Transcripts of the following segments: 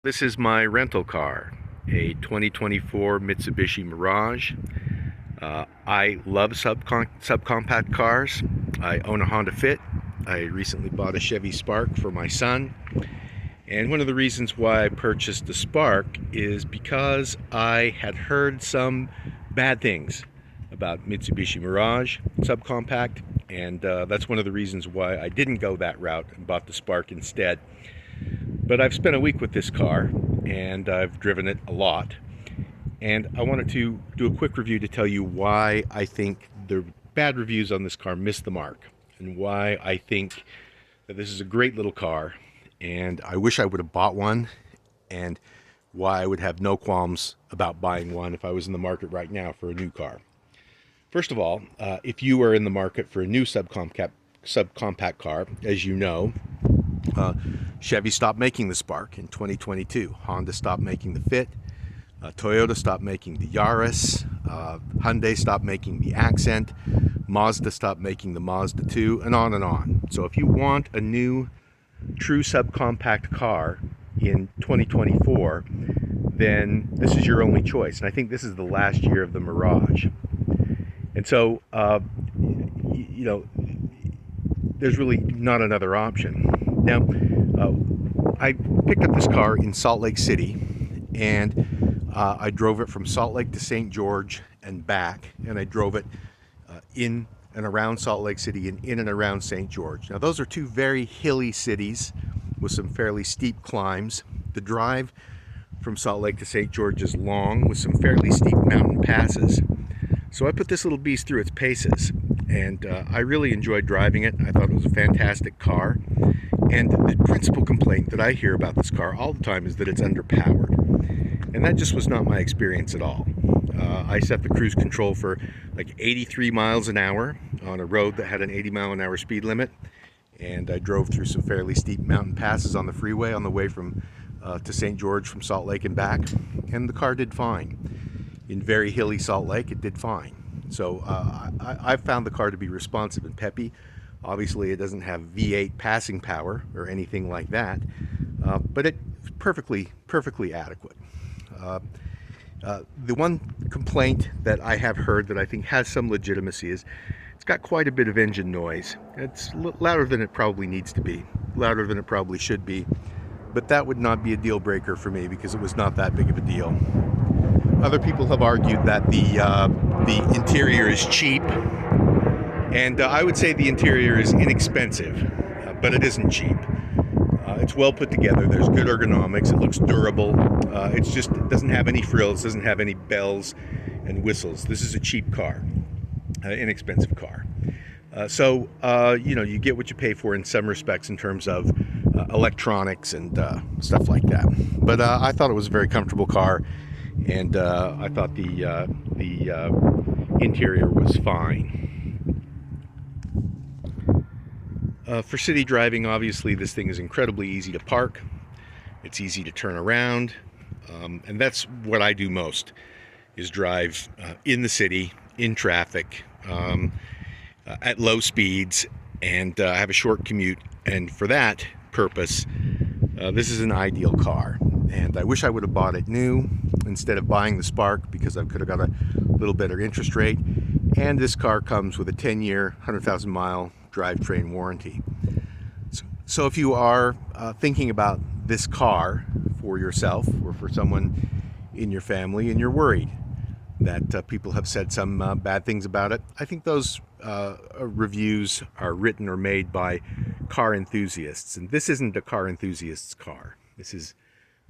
This is my rental car, a 2024 Mitsubishi Mirage. I love subcompact cars. I own a Honda Fit. I recently bought a Chevy Spark for my son. And one of the reasons why I purchased the Spark is because I had heard some bad things about Mitsubishi Mirage subcompact, and that's one of the reasons why I didn't go that route and bought the Spark instead. But I've spent a week with this car and I've driven it a lot, and I wanted to do a quick review to tell you why I think the bad reviews on this car missed the mark, and why I think that this is a great little car and I wish I would have bought one, and why I would have no qualms about buying one if I was in the market right now for a new car. First of all, if you are in the market for a new subcompact car, as you know, Chevy stopped making the Spark in 2022. Honda stopped making the Fit. Toyota stopped making the Yaris. Hyundai stopped making the Accent. Mazda stopped making the Mazda 2, and on and on. So if you want a new true subcompact car in 2024, then this is your only choice. And I think this is the last year of the Mirage. And so, there's really not another option. Now, I picked up this car in Salt Lake City, and I drove it from Salt Lake to St. George and back, and I drove it in and around Salt Lake City and in and around St. George. Now, those are two very hilly cities with some fairly steep climbs. The drive from Salt Lake to St. George is long with some fairly steep mountain passes. So I put this little beast through its paces, and I really enjoyed driving it. I thought it was a fantastic car. And the principal complaint that I hear about this car all the time is that it's underpowered. And that just was not my experience at all. I set the cruise control for like 83 miles an hour on a road that had an 80-mile-an-hour speed limit. And I drove through some fairly steep mountain passes on the freeway on the way from to St. George from Salt Lake and back. And the car did fine. In very hilly Salt Lake, it did fine. So I found the car to be responsive and peppy. Obviously, it doesn't have V8 passing power or anything like that, but it's perfectly adequate. The one complaint that I have heard that I think has some legitimacy is it's got quite a bit of engine noise. It's louder than it probably needs to be, louder than it probably should be, but that would not be a deal breaker for me because it was not that big of a deal. Other people have argued that the interior is cheap, and I would say the interior is inexpensive, but it isn't cheap. It's well put together. There's good ergonomics. It looks durable. It doesn't have any frills, doesn't have any bells and whistles. This is a cheap car, inexpensive car. So you get what you pay for in some respects in terms of electronics and stuff like that. But I thought it was a very comfortable car, and I thought the interior was fine. For city driving, obviously, this thing is incredibly easy to park. It's easy to turn around, and that's what I do most, is drive in the city, in traffic, at low speeds, and I have a short commute. And for that purpose, this is an ideal car. And I wish I would have bought it new instead of buying the Spark, because I could have got a little better interest rate. And this car comes with a 10-year, 100,000-mile drivetrain warranty. So if you are thinking about this car for yourself or for someone in your family, and you're worried that people have said some bad things about it, I think those reviews are written or made by car enthusiasts. And this isn't a car enthusiast's car. This is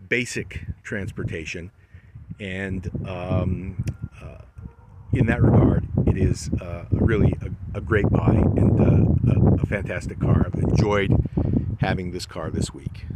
basic transportation, and in that regard, it is really a great buy and a fantastic car. I've enjoyed having this car this week.